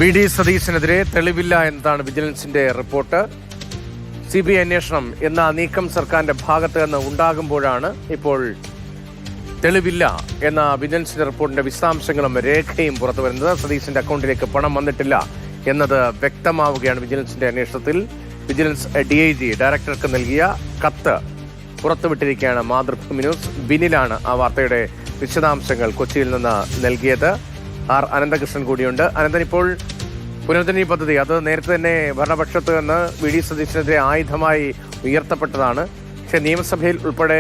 VD. സതീശനെതിരെ തെളിവില്ല എന്നതാണ് വിജിലൻസിന്റെ report. CBI അന്വേഷണം എന്ന നീക്കം സർക്കാരിന്റെ ഭാഗത്ത് നിന്ന് ഉണ്ടാകുമ്പോഴാണ് ഇപ്പോൾ തെളിവില്ല എന്ന വിജിലൻസിന്റെ റിപ്പോർട്ടിന്റെ വിശദാംശങ്ങളും രേഖയും പുറത്തു വരുന്നത്. സതീശന്റെ അക്കൗണ്ടിലേക്ക് പണം വന്നിട്ടില്ല എന്നത് വ്യക്തമാവുകയാണ് വിജിലൻസിന്റെ അന്വേഷണത്തിൽ. വിജിലൻസ് DIG ഡയറക്ടർക്ക് നൽകിയ കത്ത് പുറത്തുവിട്ടിരിക്കുകയാണ് മാതൃഭൂമി ന്യൂസ്. ബിനിലാണ് ആ വാർത്തയുടെ വിശദാംശങ്ങൾ കൊച്ചിയിൽ നിന്ന് നൽകിയത്. ആർ അനന്തകൃഷ്ണൻ കൂടിയുണ്ട്. അനന്തൻ, ഇപ്പോൾ പുനർജനി പദ്ധതി അത് നേരത്തെ തന്നെ ഭരണപക്ഷത്ത് നിന്ന് വി.ഡി. സതീശനെതിരെ ആയുധമായി ഉയർത്തപ്പെട്ടതാണ്. പക്ഷെ നിയമസഭയിൽ ഉൾപ്പെടെ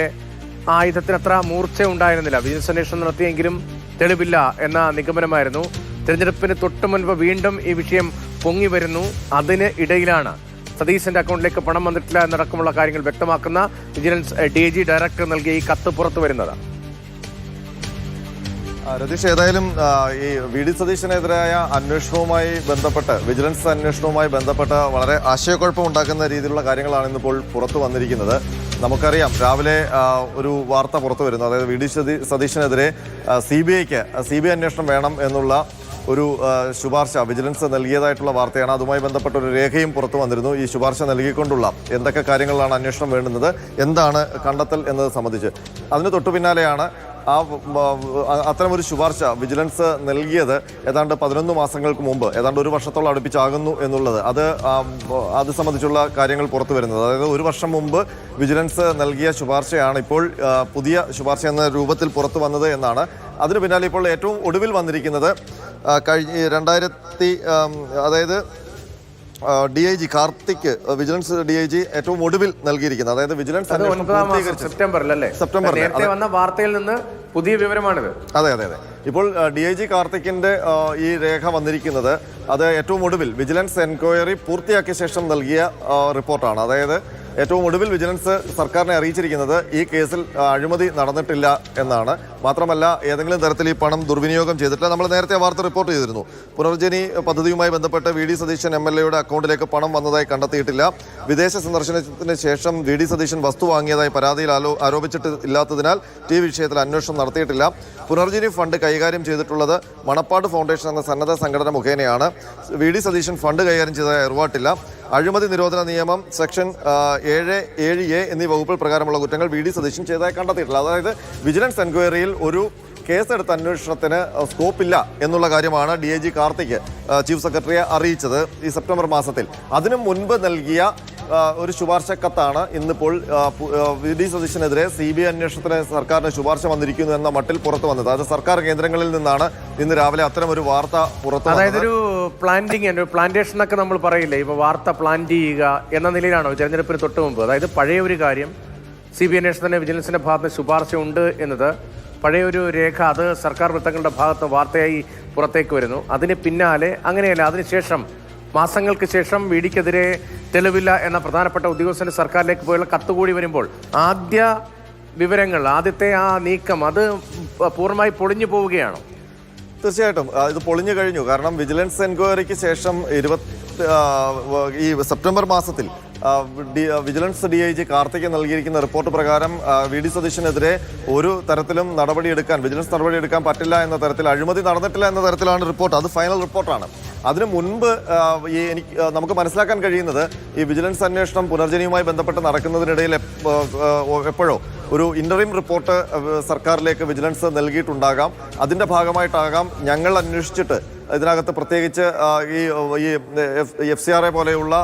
ആയുധത്തിന് അത്ര മൂർച്ച ഉണ്ടായിരുന്നില്ല. വിജിലൻസ് അന്വേഷണം നടത്തിയെങ്കിലും തെളിവില്ല എന്ന നിഗമനമായിരുന്നു. തെരഞ്ഞെടുപ്പിന് തൊട്ടു മുൻപ് വീണ്ടും ഈ വിഷയം പൊങ്ങി വരുന്നു. അതിന് ഇടയിലാണ് സതീശന്റെ അക്കൗണ്ടിലേക്ക് പണം വന്നിട്ടില്ല എന്നടക്കമുള്ള കാര്യങ്ങൾ വ്യക്തമാക്കുന്ന വിജിലൻസ് DIG ഡയറക്ടർ നൽകിയ ഈ കത്ത് പുറത്തു വരുന്നത്. രതീഷ്, ഏതായാലും ഈ വി.ഡി. സതീശനെതിരായ അന്വേഷണവുമായി ബന്ധപ്പെട്ട് വിജിലൻസ് അന്വേഷണവുമായി ബന്ധപ്പെട്ട് വളരെ ആശയക്കുഴപ്പം ഉണ്ടാക്കുന്ന രീതിയിലുള്ള കാര്യങ്ങളാണ് ഇന്നിപ്പോൾ പുറത്തു വന്നിരിക്കുന്നത്. നമുക്കറിയാം, രാവിലെ ഒരു വാർത്ത പുറത്തു വരുന്നു. അതായത് വി.ഡി. സതീശനെതിരെ CBI അന്വേഷണം വേണം എന്നുള്ള ഒരു ശുപാർശ വിജിലൻസ് നൽകിയതായിട്ടുള്ള വാർത്തയാണ്. അതുമായി ബന്ധപ്പെട്ട ഒരു രേഖയും പുറത്തു വന്നിരുന്നു. ഈ ശുപാർശ നൽകിക്കൊണ്ടുള്ള എന്തൊക്കെ കാര്യങ്ങളിലാണ് അന്വേഷണം വേണ്ടുന്നത്, എന്താണ് കണ്ടെത്തൽ എന്നത് സംബന്ധിച്ച്. അതിന് തൊട്ടു പിന്നാലെയാണ് അത്തരമൊരു ശുപാർശ വിജിലൻസ് നൽകിയത് ഏതാണ്ട് 11 മാസങ്ങൾക്ക് മുമ്പ്, ഏതാണ്ട് ഒരു വർഷത്തോളം അടുപ്പിച്ചാകുന്നു എന്നുള്ളത്. അത് സംബന്ധിച്ചുള്ള കാര്യങ്ങൾ പുറത്തു വരുന്നത്. അതായത് ഒരു വർഷം മുമ്പ് വിജിലൻസ് നൽകിയ ശുപാർശയാണ് ഇപ്പോൾ പുതിയ ശുപാർശ എന്ന രൂപത്തിൽ പുറത്തു വന്നത് എന്നാണ്. അതിന് പിന്നാലെ ഇപ്പോൾ ഏറ്റവും ഒടുവിൽ വന്നിരിക്കുന്നത് അതായത് DIG കാർത്തിക്, വിജിലൻസ് DIG ഏറ്റവും ഒടുവിൽ നൽകിയിരിക്കുന്നത്. അതായത് വിജിലൻസ് സെപ്റ്റംബറിൽ വന്ന വാർത്തയിൽ നിന്ന് പുതിയ വിവരമാണിത്. അതെ. ഇപ്പോൾ DIG കാർത്തിക്കിന്റെ ഈ രേഖ വന്നിരിക്കുന്നത് അത് ഏറ്റവും ഒടുവിൽ വിജിലൻസ് എൻക്വയറി പൂർത്തിയാക്കിയ ശേഷം നൽകിയ റിപ്പോർട്ടാണ്. അതായത് ഏറ്റവും ഒടുവിൽ വിജിലൻസ് സർക്കാരിനെ അറിയിച്ചിരിക്കുന്നത് ഈ കേസിൽ അഴിമതി നടന്നിട്ടില്ല എന്നാണ്. മാത്രമല്ല, ഏതെങ്കിലും തരത്തിൽ ഈ പണം ദുർവിനിയോഗം ചെയ്തിട്ടില്ല. നമ്മൾ നേരത്തെ വാർത്ത റിപ്പോർട്ട് ചെയ്തിരുന്നു. പുനർജനി പദ്ധതിയുമായി ബന്ധപ്പെട്ട് വി.ഡി. സതീശൻ MLA-യുടെ അക്കൗണ്ടിലേക്ക് പണം വന്നതായി കണ്ടെത്തിയിട്ടില്ല. വിദേശ സന്ദർശനത്തിന് ശേഷം വി.ഡി. സതീശൻ വസ്തു വാങ്ങിയതായി പരാതിയിൽ ആരോപിച്ചിട്ടില്ലാത്തതിനാൽ ഈ വിഷയത്തിൽ അന്വേഷണം നടത്തിയിട്ടില്ല. പുനർജനി ഫണ്ട് കൈകാര്യം ചെയ്തിട്ടുള്ളത് മണപ്പാട് ഫൗണ്ടേഷൻ എന്ന സന്നദ്ധ സംഘടന മുഖേനയാണ്. വി.ഡി. സതീശൻ ഫണ്ട് കൈകാര്യം ചെയ്തതായി അറിവാട്ടില്ല. അഴിമതി നിരോധന നിയമം സെക്ഷൻ 7(7)(a) എന്നീ വകുപ്പുകൾ പ്രകാരമുള്ള കുറ്റങ്ങൾ വി.ഡി. സതീശൻ ചെയ്തതായി കണ്ടെത്തിയിട്ടില്ല. അതായത് വിജിലൻസ് എൻക്വയറിയിൽ ഒരു കേസെടുത്ത അന്വേഷണത്തിന് സ്കോപ്പില്ല എന്നുള്ള കാര്യമാണ് DIG കാർത്തിക് ചീഫ് സെക്രട്ടറിയെ അറിയിച്ചത് ഈ സെപ്റ്റംബർ മാസത്തിൽ. അതിനു മുൻപ് നൽകിയ ഒരു ശുപാർശ കത്താണ് ഇന്നിപ്പോൾ വി.ഡി. സതീശനെതിരെ CBI അന്വേഷണത്തിന് സർക്കാരിന് ശുപാർശ വന്നിരിക്കുന്നു എന്ന മട്ടിൽ പുറത്തു വന്നത്. അത് സർക്കാർ കേന്ദ്രങ്ങളിൽ നിന്നാണ് ഇന്ന് രാവിലെ അത്തരം ഒരു വാർത്ത പുറത്തു വന്നത്. അതായത് ഒരു പ്ലാന്റേഷൻ എന്നൊക്കെ നമ്മൾ പറയില്ലേ, ഇപ്പൊ വാർത്ത പ്ലാൻ ചെയ്യുക എന്ന നിലയിലാണോ തെരഞ്ഞെടുപ്പിന് തൊട്ട് മുമ്പ്? അതായത് പഴയ ഒരു കാര്യം CBI അന്വേഷണത്തിന് വിജിലൻസിന്റെ ഭാഗത്ത് ശുപാർശ ഉണ്ട് എന്നത് പഴയൊരു രേഖ, അത് സർക്കാർ വൃത്തങ്ങളുടെ ഭാഗത്ത് വാർത്തയായി പുറത്തേക്ക് വരുന്നു. അതിന് പിന്നാലെ അങ്ങനെയല്ല, അതിനുശേഷം മാസങ്ങൾക്ക് ശേഷം വി.ഡിക്കെതിരെ തെളിവില്ല എന്ന പ്രധാനപ്പെട്ട ഉദ്യോഗസ്ഥന് സർക്കാരിലേക്ക് പോയുള്ള കത്തുകൂടി വരുമ്പോൾ ആദ്യ വിവരങ്ങൾ, ആദ്യത്തെ ആ നീക്കം അത് പൂർണ്ണമായി പൊളിഞ്ഞു പോവുകയാണോ? തീർച്ചയായിട്ടും ഇത് പൊളിഞ്ഞു കഴിഞ്ഞു. കാരണം വിജിലൻസ് എൻക്വയറിക്ക് ശേഷം ഈ സെപ്റ്റംബർ മാസത്തിൽ വിജിലൻസ് DIG കാർത്തിക് നൽകിയിരിക്കുന്ന റിപ്പോർട്ട് പ്രകാരം വി.ഡി. സതീശനെതിരെ ഒരു തരത്തിലും വിജിലൻസ് നടപടിയെടുക്കാൻ പറ്റില്ല എന്ന തരത്തിൽ, അഴിമതി നടന്നിട്ടില്ല എന്ന തരത്തിലാണ് റിപ്പോർട്ട്. അത് ഫൈനൽ റിപ്പോർട്ടാണ്. അതിനു മുൻപ് നമുക്ക് മനസ്സിലാക്കാൻ കഴിയുന്നത് ഈ വിജിലൻസ് അന്വേഷണം പുനർജനിയുമായി ബന്ധപ്പെട്ട് നടക്കുന്നതിനിടയിൽ എപ്പോഴോ ഒരു ഇന്ററിം റിപ്പോർട്ട് സർക്കാരിലേക്ക് വിജിലൻസ് നൽകിയിട്ടുണ്ടാകാം. അതിൻ്റെ ഭാഗമായിട്ടാകാം ഞങ്ങൾ അന്വേഷിച്ചിട്ട് ഇതിനകത്ത് പ്രത്യേകിച്ച് ഈ FCRA പോലെയുള്ള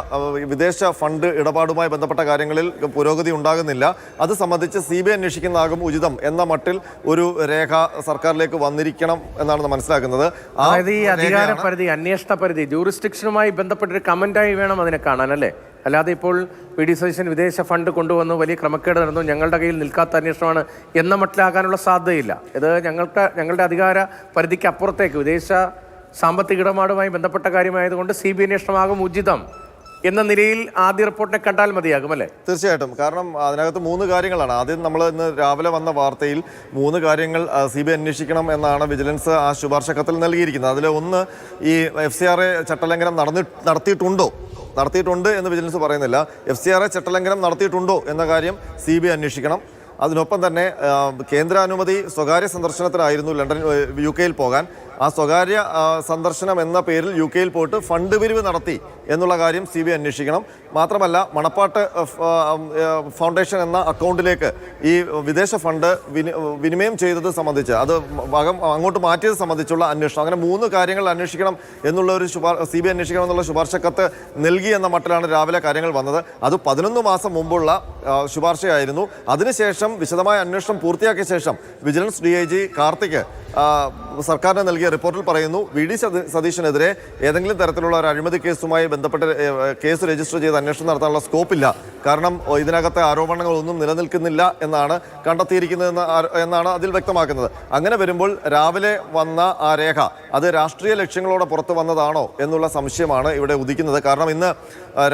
വിദേശ ഫണ്ട് ഇടപാടുമായി ബന്ധപ്പെട്ട കാര്യങ്ങളിൽ പുരോഗതി ഉണ്ടാകുന്നില്ല, അത് സംബന്ധിച്ച് CBI അന്വേഷിക്കുന്നതാകും ഉചിതം എന്ന മട്ടിൽ ഒരു രേഖ സർക്കാരിലേക്ക് വന്നിരിക്കണം എന്നാണ് മനസ്സിലാക്കുന്നത്. അതായത് ഈ അധികാര പരിധി, അന്വേഷണ പരിധി, ജൂറിസ്ഡിക്ഷനുമായി ബന്ധപ്പെട്ടൊരു കമന്റായി വേണം അതിനെ കാണാൻ, അല്ലേ? അല്ലാതെ ഇപ്പോൾ വി.ഡി. സതീശൻ വിദേശ ഫണ്ട് കൊണ്ടുവന്നു, വലിയ ക്രമക്കേട് നടന്നു, ഞങ്ങളുടെ കയ്യിൽ നിൽക്കാത്ത അന്വേഷണമാണ് എന്ന മട്ടിലാകാനുള്ള സാധ്യതയില്ല. ഇത് ഞങ്ങളുടെ അധികാര പരിധിക്ക് അപ്പുറത്തേക്ക് വിദേശ സാമ്പത്തിക ഇടപാടുമായി ബന്ധപ്പെട്ട കാര്യമായതുകൊണ്ട് CBI അന്വേഷണമാകും ഉചിതം എന്ന നിലയിൽ ആദ്യ റിപ്പോർട്ടിനെ കണ്ടാൽ മതിയാകും, അല്ലേ? തീർച്ചയായിട്ടും. കാരണം അതിനകത്ത് 3 കാര്യങ്ങളാണ്. ആദ്യം നമ്മൾ ഇന്ന് രാവിലെ വന്ന വാർത്തയിൽ 3 കാര്യങ്ങൾ CBI അന്വേഷിക്കണം എന്നാണ് വിജിലൻസ് ആ ശുപാർശ കത്തിൽ നൽകിയിരിക്കുന്നത്. അതിൽ ഒന്ന്, ഈ FCRA ചട്ടലംഘനം നടത്തിയിട്ടുണ്ട് എന്ന് വിജിലൻസ് പറയുന്നില്ല. FCRA ചട്ടലംഘനം നടത്തിയിട്ടുണ്ടോ എന്ന കാര്യം CBI അന്വേഷിക്കണം. അതിനൊപ്പം തന്നെ കേന്ദ്ര അനുമതി സ്വകാര്യ സന്ദർശനത്തിനായിരുന്നു UK പോകാൻ. ആ സ്വകാര്യ സന്ദർശനം എന്ന പേരിൽ UK-യിൽ പോയിട്ട് ഫണ്ട് പിരിവ് നടത്തി എന്നുള്ള കാര്യം CBI അന്വേഷിക്കണം. മാത്രമല്ല മണപ്പാട്ട് ഫൗണ്ടേഷൻ എന്ന അക്കൗണ്ടിലേക്ക് ഈ വിദേശ ഫണ്ട് വിനിമയം ചെയ്തത് സംബന്ധിച്ച് അത് അങ്ങോട്ട് മാറ്റിയത് സംബന്ധിച്ചുള്ള അന്വേഷണം, അങ്ങനെ 3 കാര്യങ്ങൾ അന്വേഷിക്കണം എന്നുള്ള ഒരു CBI അന്വേഷിക്കണം എന്നുള്ള ശുപാർശ കത്ത് നൽകി എന്ന മട്ടിലാണ് രാവിലെ കാര്യങ്ങൾ വന്നത്. അത് 11 മാസം മുമ്പുള്ള ശുപാർശയായിരുന്നു. അതിനുശേഷം വിശദമായ അന്വേഷണം പൂർത്തിയാക്കിയ ശേഷം വിജിലൻസ് DIG കാർത്തിക് സർക്കാരിന് നൽകിയ റിപ്പോർട്ടിൽ പറയുന്നു, VD സതീശനെതിരെ ഏതെങ്കിലും തരത്തിലുള്ള ഒരു അഴിമതി കേസുമായി ബന്ധപ്പെട്ട് കേസ് രജിസ്റ്റർ ചെയ്ത് അന്വേഷണം നടത്താനുള്ള സ്കോപ്പില്ല. കാരണം ഇതിനകത്തെ ആരോപണങ്ങളൊന്നും നിലനിൽക്കുന്നില്ല എന്നാണ് കണ്ടെത്തിയിരിക്കുന്നത് എന്നാണ് അതിൽ വ്യക്തമാക്കുന്നത്. അങ്ങനെ വരുമ്പോൾ രാവിലെ വന്ന ആ രേഖ അത് രാഷ്ട്രീയ ലക്ഷ്യങ്ങളോടെ പുറത്തു വന്നതാണോ എന്നുള്ള സംശയമാണ് ഇവിടെ ഉദിക്കുന്നത്. കാരണം ഇന്ന്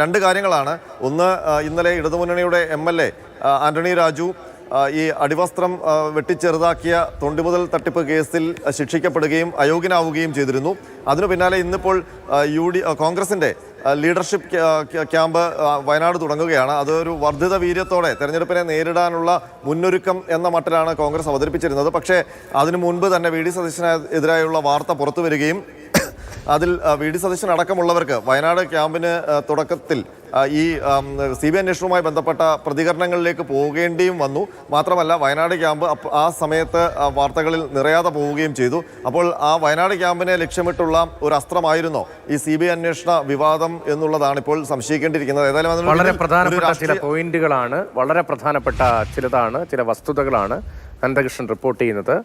2 കാര്യങ്ങളാണ്. ഒന്ന്, ഇന്നലെ ഇടതുമുന്നണിയുടെ MLA ആന്റണി രാജു ഈ അടിവസ്ത്രം വെട്ടിച്ചെറുതാക്കിയ തൊണ്ടിമുതൽ തട്ടിപ്പ് കേസിൽ ശിക്ഷിക്കപ്പെടുകയും അയോഗ്യനാവുകയും ചെയ്തിരുന്നു. അതിനു പിന്നാലെ ഇന്നിപ്പോൾ കോൺഗ്രസിൻ്റെ ലീഡർഷിപ്പ് ക്യാമ്പ് വയനാട് തുടങ്ങുകയാണ്. അതൊരു വർദ്ധിത വീര്യത്തോടെ തെരഞ്ഞെടുപ്പിനെ നേരിടാനുള്ള മുന്നൊരുക്കം എന്ന മട്ടിലാണ് കോൺഗ്രസ് അവതരിപ്പിച്ചിരുന്നത്. പക്ഷേ അതിനു മുൻപ് തന്നെ VD സതീശനെതിരായുള്ള വാർത്ത പുറത്തു വരികയും അതിൽ VD സതീശൻ അടക്കമുള്ളവർക്ക് വയനാട് ക്യാമ്പിന് തുടക്കത്തിൽ ഈ CBI അന്വേഷണവുമായി ബന്ധപ്പെട്ട പ്രതികരണങ്ങളിലേക്ക് പോകേണ്ടിയും വന്നു. മാത്രമല്ല വയനാട് ക്യാമ്പ് ആ സമയത്ത് വാർത്തകളിൽ നിറയാതെ പോവുകയും ചെയ്തു. അപ്പോൾ ആ വയനാട് ക്യാമ്പിനെ ലക്ഷ്യമിട്ടുള്ള ഒരു അസ്ത്രമായിരുന്നോ ഈ CBI അന്വേഷണ വിവാദം എന്നുള്ളതാണ് ഇപ്പോൾ സംശയിക്കേണ്ടിയിരിക്കുന്നത്. ഏതായാലും വളരെ പ്രധാനപ്പെട്ട ചില പോയിന്റുകളാണ്, വളരെ പ്രധാനപ്പെട്ട ചില വസ്തുതകളാണ് അനന്തകൃഷ്ണൻ റിപ്പോർട്ട് ചെയ്യുന്നത്.